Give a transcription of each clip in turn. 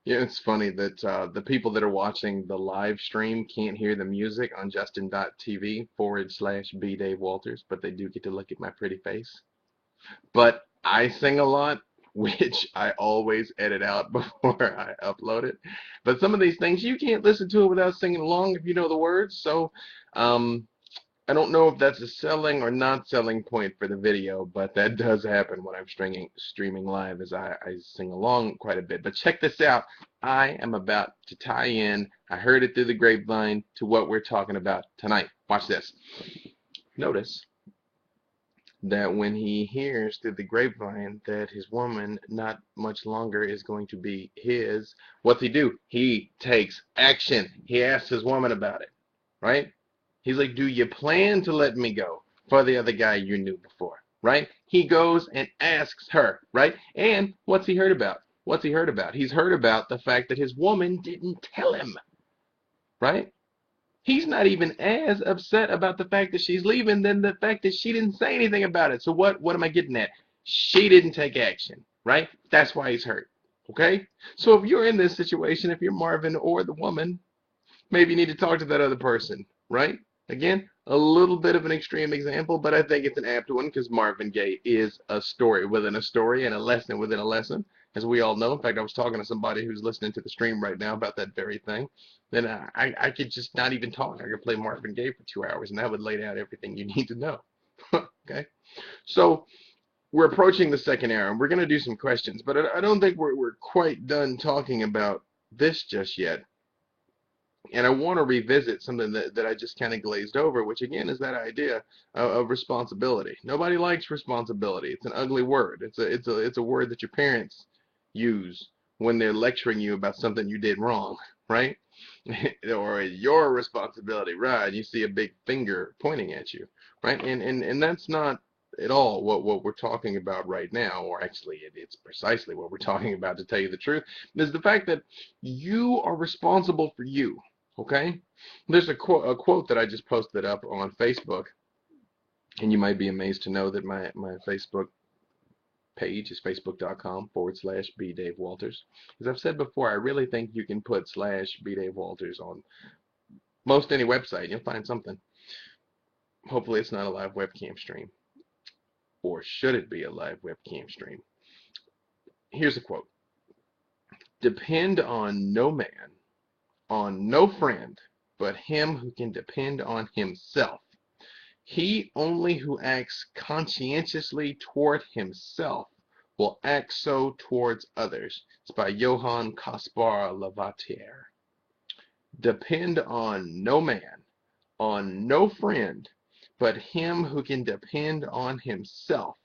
Yeah, it's funny that the people that are watching the live stream can't hear the music on justin.tv/B Dave Walters, but they do get to look at my pretty face. But I sing a lot, which I always edit out before I upload it. But some of these things you can't listen to it without singing along if you know the words. So um, I don't know if that's a selling or not selling point for the video, but that does happen when I'm streaming live as I sing along quite a bit. But check this out. I am about to tie in, I heard it through the grapevine, to what we're talking about tonight. Watch this. Notice that when he hears through the grapevine that his woman not much longer is going to be his, what's he do? He takes action. He asks his woman about it, right? He's like, do you plan to let me go for the other guy you knew before, right? He goes and asks her, right? And what's he heard about? What's he heard about? He's heard about the fact that his woman didn't tell him, right? He's not even as upset about the fact that she's leaving than the fact that she didn't say anything about it. So what am I getting at? She didn't take action, right? That's why he's hurt. Okay? So if you're in this situation, if you're Marvin or the woman, maybe you need to talk to that other person, right? Again, a little bit of an extreme example, but I think it's an apt one because Marvin Gaye is a story within a story and a lesson within a lesson, as we all know. In fact, I was talking to somebody who's listening to the stream right now about that very thing. Then I could just not even talk. I could play Marvin Gaye for 2 hours, and that would lay out everything you need to know. Okay? So we're approaching the second hour, and we're going to do some questions, but I don't think we're quite done talking about this just yet. And I want to revisit something that I just kind of glazed over, which again is that idea of responsibility. Nobody likes responsibility. It's an ugly word. It's a word that your parents use when they're lecturing you about something you did wrong, right? Or your responsibility, right? You see a big finger pointing at you, right? And that's not at all what we're talking about right now, or actually it's precisely what we're talking about, to tell you the truth, is the fact that you are responsible for you. Okay? There's a quote that I just posted up on Facebook, and you might be amazed to know that my Facebook page is facebook.com/B Dave Walters. As I've said before, I really think you can put /B Dave Walters on most any website. You'll find something. Hopefully, it's not a live webcam stream. Or should it be a live webcam stream? Here's a quote. Depend on no man, on no friend, but him who can depend on himself. He only who acts conscientiously toward himself will act so towards others. It's by Johann Caspar Lavater. Depend on no man, on no friend, but him who can depend on himself.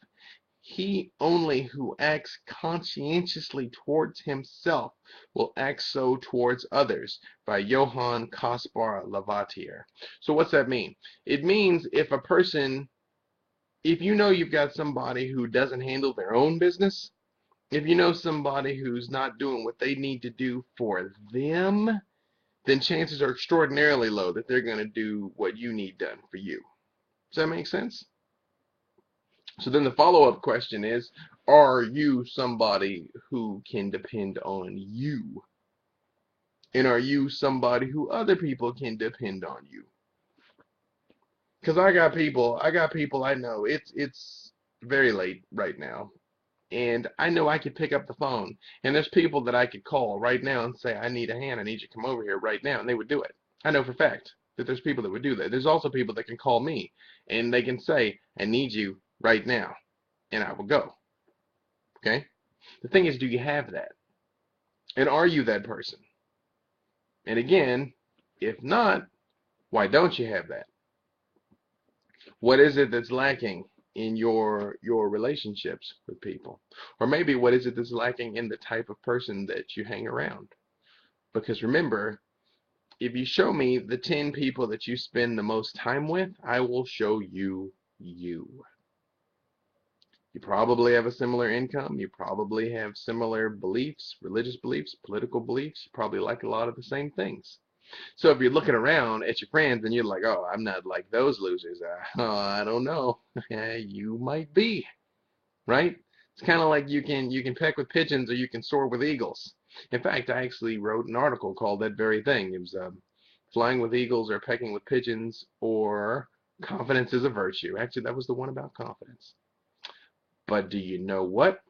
He only who acts conscientiously towards himself will act so towards others, by Johann Caspar Lavater. So what's that mean? It means if you know you've got somebody who doesn't handle their own business, if you know somebody who's not doing what they need to do for them, then chances are extraordinarily low that they're going to do what you need done for you. Does that make sense? So then the follow-up question is, are you somebody who can depend on you? And are you somebody who other people can depend on you? Because I got people I know. It's very late right now. And I know I could pick up the phone. And there's people that I could call right now and say, I need a hand. I need you to come over here right now. And they would do it. I know for a fact that there's people that would do that. There's also people that can call me and they can say, I need you right now. And I will go. Okay? The thing is, do you have that? And are you that person? And again, if not, why don't you have that? What is it that's lacking in your relationships with people? Or maybe what is it that's lacking in the type of person that you hang around? Because remember, if you show me the 10 people that you spend the most time with, I will show you you. You probably have a similar income. You probably have similar beliefs, religious beliefs, political beliefs. You probably like a lot of the same things. So if you're looking around at your friends and you're like, oh, I'm not like those losers, I don't know. You might be, right? It's kind of like you can peck with pigeons or you can soar with eagles. In fact, I actually wrote an article called that very thing. It was Flying with Eagles or Pecking with Pigeons or Confidence is a Virtue. Actually, that was the one about confidence. But do you know what?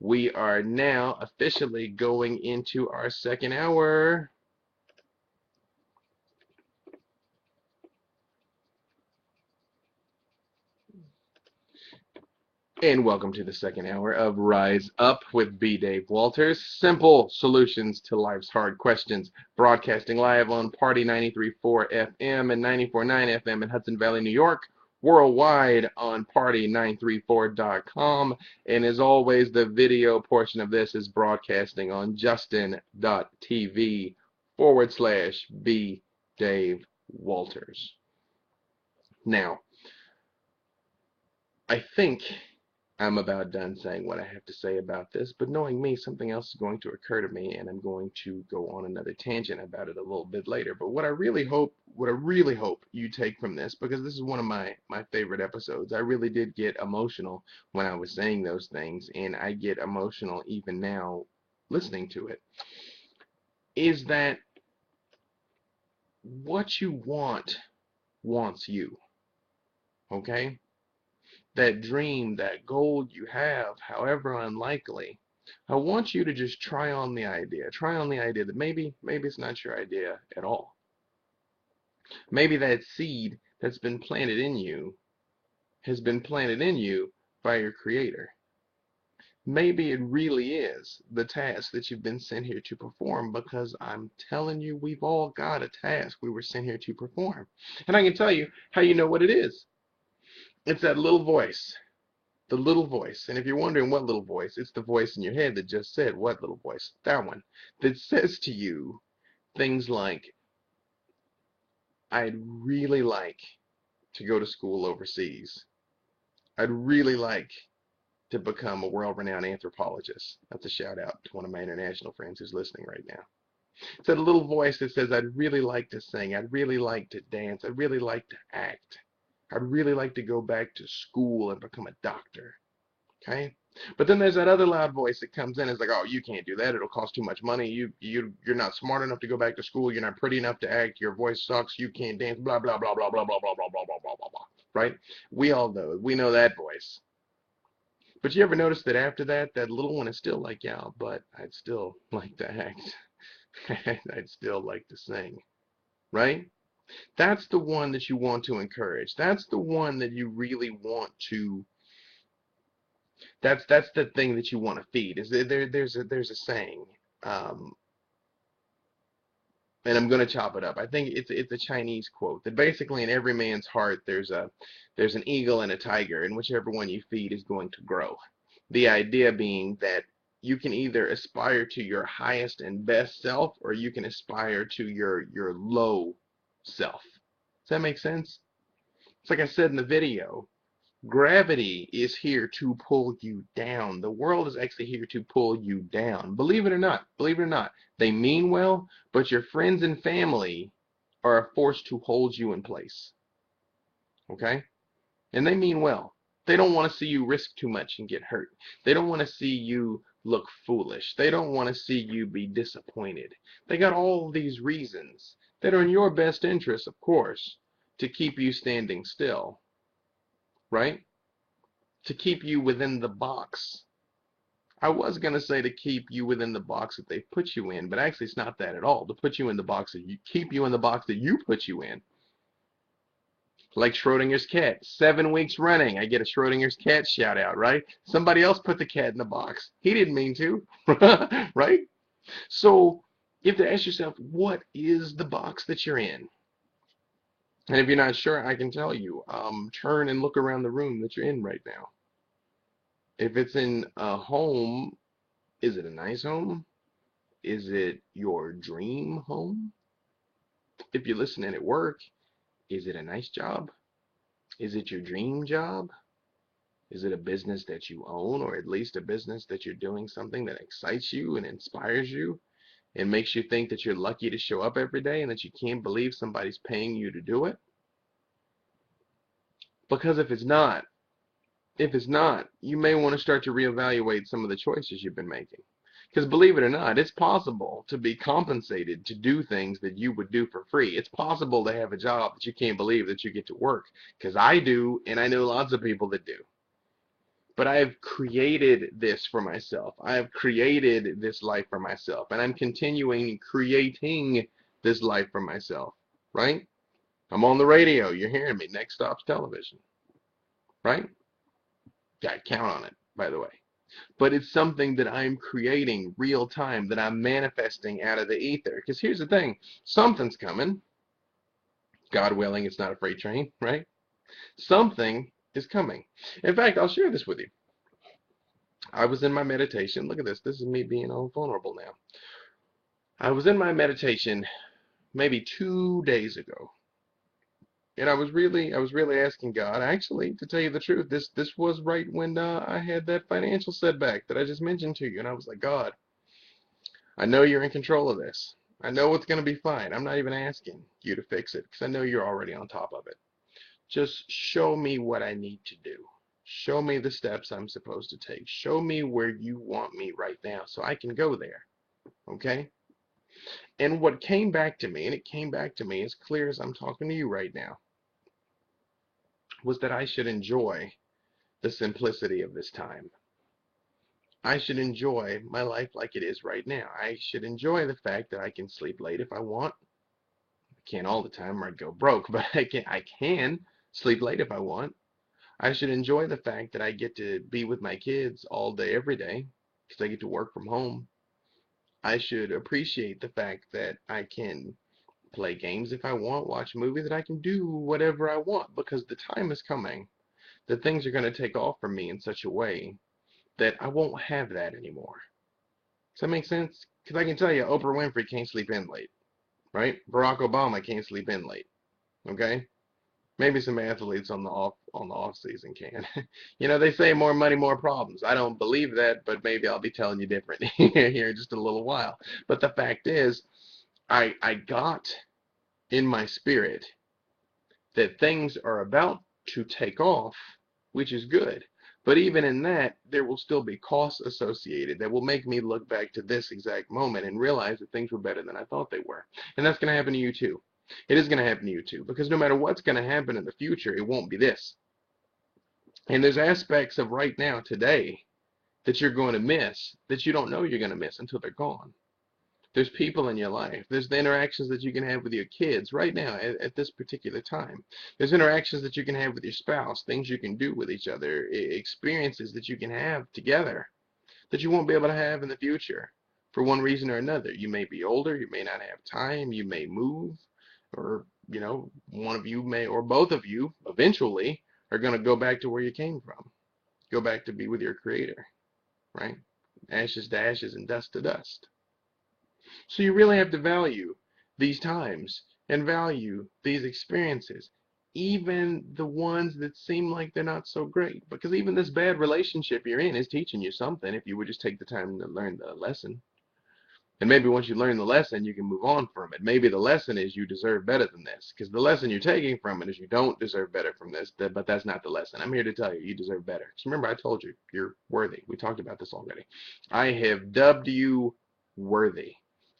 We are now officially going into our second hour. And welcome to the second hour of Rise Up with B. Dave Walters. Simple solutions to life's hard questions. Broadcasting live on Party 93.4 FM and 94.9 FM in Hudson Valley, New York. Worldwide on Party934.com. And as always, the video portion of this is broadcasting on Justin.tv/B. Dave Walters. Now, I think I'm about done saying what I have to say about this, but knowing me, something else is going to occur to me, and I'm going to go on another tangent about it a little bit later. But what I really hope you take from this, because this is one of my favorite episodes, I really did get emotional when I was saying those things, and I get emotional even now listening to it, is that what you want wants you, okay? That dream, that goal you have, however unlikely, I want you to just try on the idea. Try on the idea that maybe it's not your idea at all. Maybe that seed that's been planted in you has been planted in you by your Creator. Maybe it really is the task that you've been sent here to perform, because I'm telling you, we've all got a task we were sent here to perform. And I can tell you how you know what it is. It's that little voice. The little voice. And if you're wondering what little voice, it's the voice in your head that just said, what little voice? That one. That says to you things like, I'd really like to go to school overseas. I'd really like to become a world-renowned anthropologist. That's a shout out to one of my international friends who's listening right now. It's that little voice that says, I'd really like to sing. I'd really like to dance. I'd really like to act. I'd really like to go back to school and become a doctor. Okay? But then there's that other loud voice that comes in. It's like, oh, you can't do that. It'll cost too much money. You're not smart enough to go back to school. You're not pretty enough to act. Your voice sucks. You can't dance. Blah blah blah blah blah blah blah blah blah blah blah blah blah. Right? We all know it. We know that voice. But you ever notice that after that, that little one is still like, yeah, but I'd still like to act. I'd still like to sing. Right? That's the one that you want to encourage. That's the one that you really want to. That's the thing that you want to feed. Is there's a saying, um, and I'm going to chop it up. I think it's a Chinese quote that basically in every man's heart there's an eagle and a tiger, and whichever one you feed is going to grow. The idea being that you can either aspire to your highest and best self, or you can aspire to your low self. Does that make sense? It's like I said in the video. Gravity is here to pull you down. The world is actually here to pull you down. Believe it or not, they mean well, but your friends and family are a force to hold you in place. Okay? And they mean well. They don't want to see you risk too much and get hurt. They don't want to see you look foolish. They don't want to see you be disappointed. They got all these reasons that are in your best interest, of course, to keep you standing still. Right? To keep you within the box. I was going to say to keep you within the box that they put you in, but actually it's not that at all. To put you in the box that you keep you in the box that you put you in. Like Schrodinger's cat, 7 weeks running. I get a Schrodinger's cat shout out, right? Somebody else put the cat in the box. He didn't mean to, right? So you have to ask yourself, what is the box that you're in? And if you're not sure, I can tell you. Turn and look around the room that you're in right now. If it's in a home, is it a nice home? Is it your dream home? If you're listening at work, is it a nice job? Is it your dream job? Is it a business that you own, or at least a business that you're doing something that excites you and inspires you and makes you think that you're lucky to show up every day and that you can't believe somebody's paying you to do it? Because if it's not, you may want to start to reevaluate some of the choices you've been making. Because believe it or not, it's possible to be compensated to do things that you would do for free. It's possible to have a job that you can't believe that you get to work. Because I do, and I know lots of people that do. But I have created this for myself. I have created this life for myself. And I'm continuing creating this life for myself. Right? I'm on the radio. You're hearing me. Next stop's television. Right? Got count on it, by the way. But it's something that I'm creating real time, that I'm manifesting out of the ether. Because here's the thing, something's coming. God willing, it's not a freight train, right? Something is coming. In fact, I'll share this with you. I was in my meditation. Look at this. This is me being all vulnerable now. I was in my meditation maybe 2 days ago. And I was really asking God, actually, to tell you the truth, this was right when I had that financial setback that I just mentioned to you. And I was like, God, I know you're in control of this. I know it's going to be fine. I'm not even asking you to fix it because I know you're already on top of it. Just show me what I need to do. Show me the steps I'm supposed to take. Show me where you want me right now so I can go there. Okay? And what came back to me, and it came back to me as clear as I'm talking to you right now, was that I should enjoy the simplicity of this time. I should enjoy my life like it is right now. I should enjoy the fact that I can sleep late if I want. I can't all the time or I'd go broke, but I can sleep late if I want. I should enjoy the fact that I get to be with my kids all day, every day, because I get to work from home. I should appreciate the fact that I can play games if I want, watch movies, that I can do whatever I want, because the time is coming that things are going to take off from me in such a way that I won't have that anymore. Does that make sense? Because I can tell you, Oprah Winfrey can't sleep in late, right? Barack Obama can't sleep in late. Okay? Maybe some athletes on the off season can. You know, they say more money, more problems. I don't believe that, but maybe I'll be telling you different here in just a little while. But the fact is, I got in my spirit that things are about to take off, which is good. But even in that, there will still be costs associated that will make me look back to this exact moment and realize that things were better than I thought they were. And that's going to happen to you too. It is going to happen to you too, because no matter what's going to happen in the future, it won't be this. And there's aspects of right now, today, that you're going to miss that you don't know you're going to miss until they're gone. There's people in your life. There's the interactions that you can have with your kids right now at this particular time. There's interactions that you can have with your spouse, things you can do with each other, experiences that you can have together that you won't be able to have in the future for one reason or another. You may be older, you may not have time, you may move, or, one of you may, or both of you eventually are going to go back to where you came from, go back to be with your creator, right? Ashes to ashes and dust to dust. So you really have to value these times and value these experiences, even the ones that seem like they're not so great. Because even this bad relationship you're in is teaching you something if you would just take the time to learn the lesson. And maybe once you learn the lesson, you can move on from it. Maybe the lesson is you deserve better than this. Because the lesson you're taking from it is you don't deserve better from this. But that's not the lesson. I'm here to tell you, you deserve better. Because remember, I told you, you're worthy. We talked about this already. I have dubbed you worthy.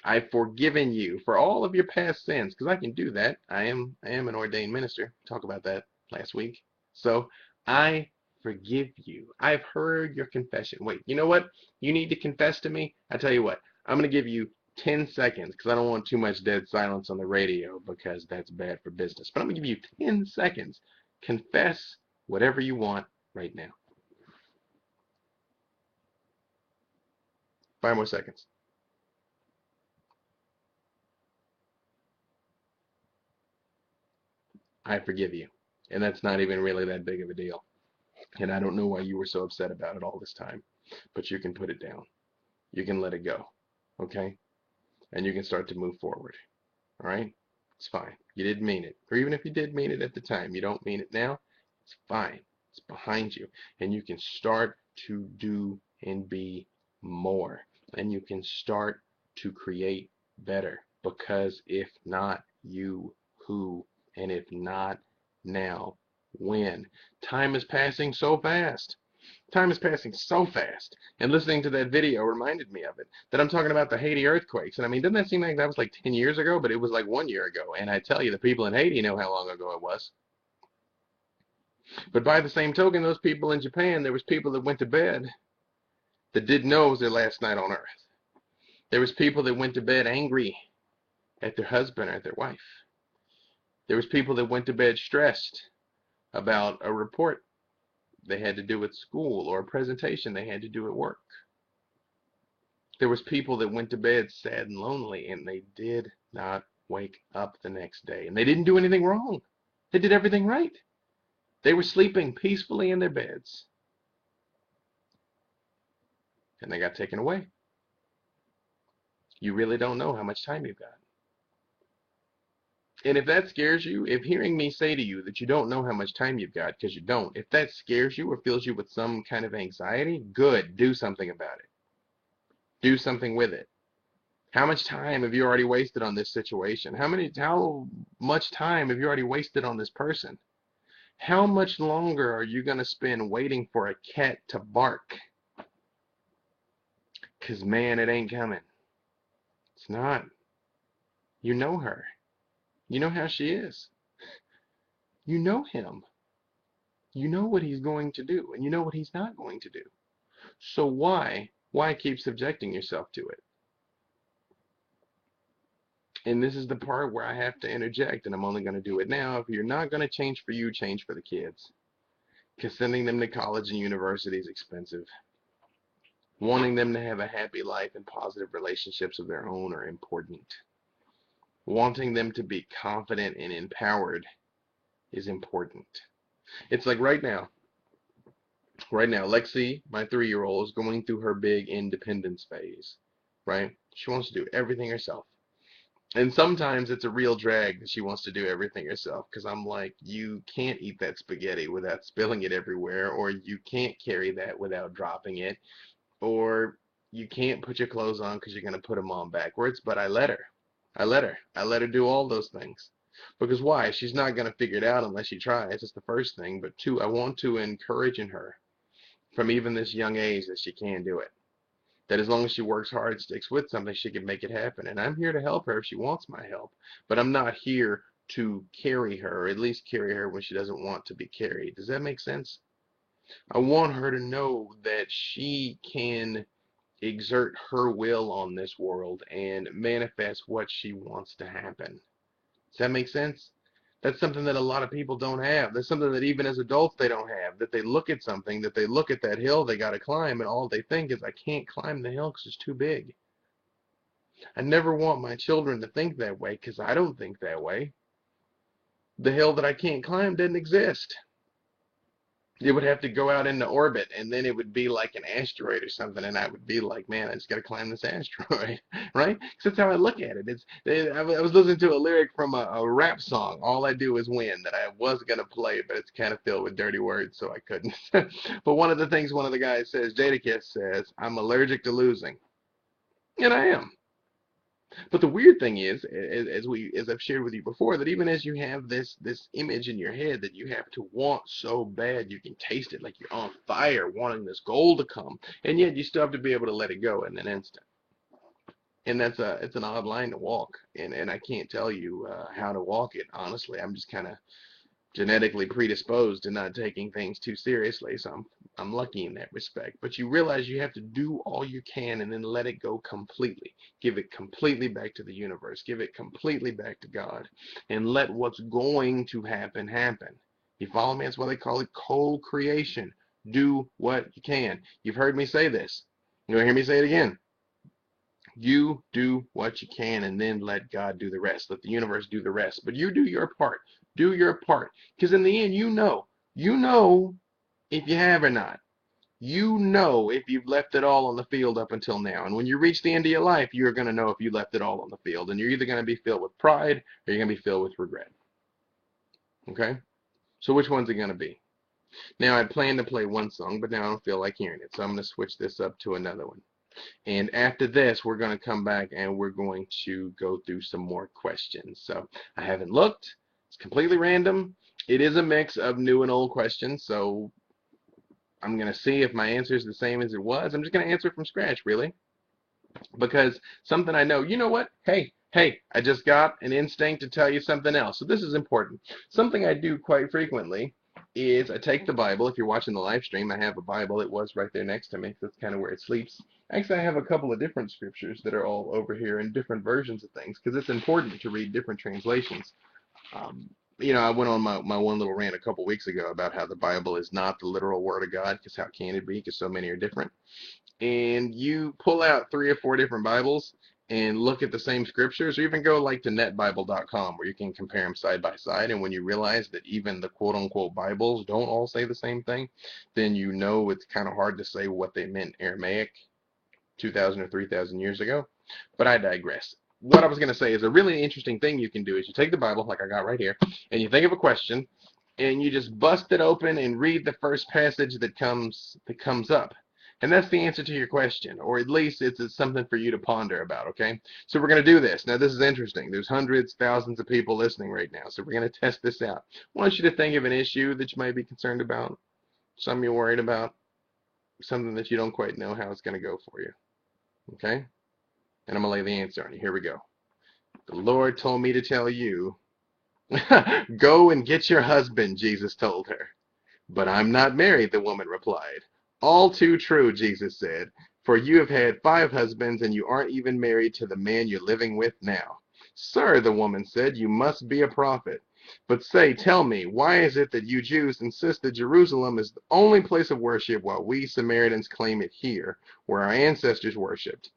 I've forgiven you for all of your past sins, because I can do that. I am an ordained minister. Talk about that last week. So I forgive you. I've heard your confession. Wait, you know what? You need to confess to me. I tell you what. I'm going to give you 10 seconds because I don't want too much dead silence on the radio because that's bad for business. But I'm going to give you 10 seconds. Confess whatever you want right now. 5 more seconds. I forgive you. And that's not even really that big of a deal. And I don't know why you were so upset about it all this time. But you can put it down. You can let it go. Okay? And you can start to move forward. All right? It's fine. You didn't mean it. Or even if you did mean it at the time, you don't mean it now. It's fine. It's behind you. And you can start to do and be more. And you can start to create better. Because if not you, who? And if not now, when? Time is passing so fast. Time is passing so fast, and listening to that video reminded me of it. That I'm talking about the Haiti earthquakes, and I mean, doesn't that seem like that was like 10 years ago? But it was like 1 year ago, and I tell you, the people in Haiti know how long ago it was. But by the same token, those people in Japan, there was people that went to bed that didn't know it was their last night on Earth. There was people that went to bed angry at their husband or at their wife. There was people that went to bed stressed about a report they had to do at school or a presentation they had to do at work. There was people that went to bed sad and lonely, and they did not wake up the next day. And they didn't do anything wrong. They did everything right. They were sleeping peacefully in their beds, and they got taken away. You really don't know how much time you've got. And if that scares you, if hearing me say to you that you don't know how much time you've got, because you don't, if that scares you or fills you with some kind of anxiety, good, do something about it. Do something with it. How much time have you already wasted on this situation? How much time have you already wasted on this person? How much longer are you going to spend waiting for a cat to bark? Because, man, it ain't coming. It's not. You know her. You know how she is. You know him. You know what he's going to do, and you know what he's not going to do. So why keep subjecting yourself to it? And this is the part where I have to interject, and I'm only going to do it now. If you're not going to change for you, change for the kids. Because sending them to college and university is expensive. Wanting them to have a happy life and positive relationships of their own are important. Wanting them to be confident and empowered is important. It's like right now, Lexi, my 3-year-old, is going through her big independence phase, right? She wants to do everything herself. And sometimes it's a real drag that she wants to do everything herself, because I'm like, you can't eat that spaghetti without spilling it everywhere, or you can't carry that without dropping it, or you can't put your clothes on because you're going to put them on backwards. But I let her. I let her do all those things. Because why? She's not going to figure it out unless she tries. That's the first thing. But two, I want to encourage in her from even this young age that she can do it. That as long as she works hard, sticks with something, she can make it happen. And I'm here to help her if she wants my help. But I'm not here to carry her, or at least carry her when she doesn't want to be carried. Does that make sense? I want her to know that she can exert her will on this world and manifest what she wants to happen. Does that make sense? That's something that a lot of people don't have. That's something that even as adults they don't have. That they look at something, that they look at that hill they got to climb, and all they think is, I can't climb the hill because it's too big. I never want my children to think that way, because I don't think that way. The hill that I can't climb didn't exist. It would have to go out into orbit, and then it would be like an asteroid or something, and I would be like, man, I just got to climb this asteroid, right? Because that's how I look at it. I was listening to a lyric from a rap song, All I Do Is Win, that I was going to play, but it's kind of filled with dirty words, so I couldn't. But one of the things one of the guys says, Jadakiss says, I'm allergic to losing. And I am. But the weird thing is, as I've shared with you before, that even as you have this image in your head that you have to want so bad, you can taste it like you're on fire, wanting this goal to come, and yet you still have to be able to let it go in an instant. And it's an odd line to walk, and I can't tell you how to walk it. Honestly, I'm just kind of genetically predisposed to not taking things too seriously, so I'm lucky in that respect. But you realize you have to do all you can and then let it go completely. Give it completely back to the universe. Give it completely back to God. And let what's going to happen, happen. You follow me? That's why they call it co-creation. Do what you can. You've heard me say this. You want to hear me say it again? You do what you can and then let God do the rest. Let the universe do the rest. But you do your part. Do your part. Because in the end, you know if you have or not. You know if you've left it all on the field up until now. And when you reach the end of your life, you're going to know if you left it all on the field. And you're either going to be filled with pride or you're going to be filled with regret. Okay? So which one's it going to be? Now, I planned to play one song, but now I don't feel like hearing it. So I'm going to switch this up to another one. And after this, we're going to come back and we're going to go through some more questions. So I haven't looked. It's completely random. It is a mix of new and old questions. So I'm going to see if my answer is the same as it was. I'm just going to answer from scratch, really, because something I know, you know what? Hey, I just got an instinct to tell you something else. So this is important. Something I do quite frequently is I take the Bible. If you're watching the live stream, I have a Bible. It was right there next to me. That's kind of where it sleeps. Actually, I have a couple of different scriptures that are all over here in different versions of things because it's important to read different translations. Um, I went on my one little rant a couple weeks ago about how the Bible is not the literal Word of God, because how can it be? Because so many are different. And you pull out 3 or 4 different Bibles and look at the same scriptures, or even go like to netbible.com where you can compare them side by side. And when you realize that even the quote unquote Bibles don't all say the same thing, then you know it's kind of hard to say what they meant Aramaic 2,000 or 3,000 years ago. But I digress. What I was going to say is a really interesting thing you can do is you take the Bible, like I got right here, and you think of a question, and you just bust it open and read the first passage that comes up. And that's the answer to your question, or at least it's something for you to ponder about, okay? So we're going to do this. Now, this is interesting. There's hundreds, thousands of people listening right now, so we're going to test this out. I want you to think of an issue that you might be concerned about, something you're worried about, something that you don't quite know how it's going to go for you, okay? And I'm going to lay the answer on you. Here we go. The Lord told me to tell you, go and get your husband, Jesus told her. But I'm not married, the woman replied. All too true, Jesus said, for you have had 5 husbands and you aren't even married to the man you're living with now. Sir, the woman said, you must be a prophet. But say, tell me, why is it that you Jews insist that Jerusalem is the only place of worship while we Samaritans claim it here, where our ancestors worshipped?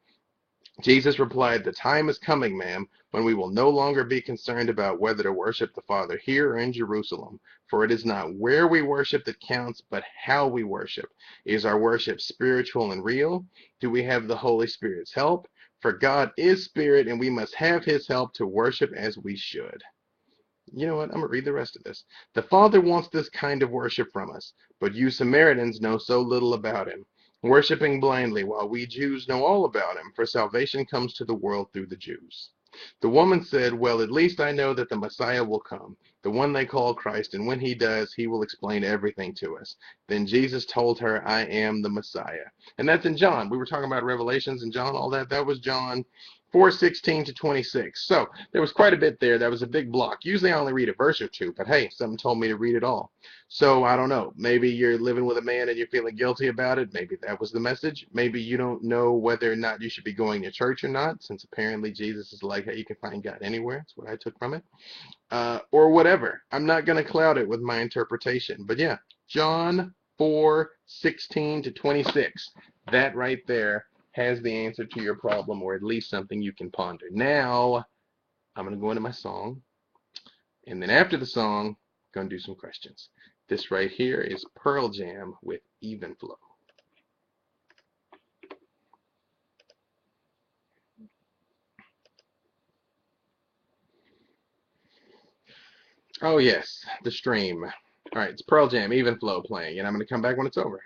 Jesus replied, the time is coming, ma'am, when we will no longer be concerned about whether to worship the Father here or in Jerusalem. For it is not where we worship that counts, but how we worship. Is our worship spiritual and real? Do we have the Holy Spirit's help? For God is spirit, and we must have his help to worship as we should. You know what? I'm going to read the rest of this. The Father wants this kind of worship from us, but you Samaritans know so little about him, worshiping blindly, while we Jews know all about him, for salvation comes to the world through the Jews. The woman said, well, at least I know that the Messiah will come, the one they call Christ, and when he does, he will explain everything to us. Then Jesus told her, I am the Messiah. And that's in John. We were talking about Revelations and John, all that. That was John 4:16 to 26. So there was quite a bit there. That was a big block. Usually I only read a verse or two, but hey, something told me to read it all. So I don't know. Maybe you're living with a man and you're feeling guilty about it. Maybe that was the message. Maybe you don't know whether or not you should be going to church or not, since apparently Jesus is like, hey, you can find God anywhere. That's what I took from it. Or whatever. I'm not going to cloud it with my interpretation. But yeah, John 4:16 to 26. That right there has the answer to your problem, or at least something you can ponder. Now, I'm going to go into my song, and then after the song, I'm going to do some questions. This right here is Pearl Jam with Even Flow. Oh yes, the stream. All right, it's Pearl Jam, Even Flow playing, and I'm going to come back when it's over.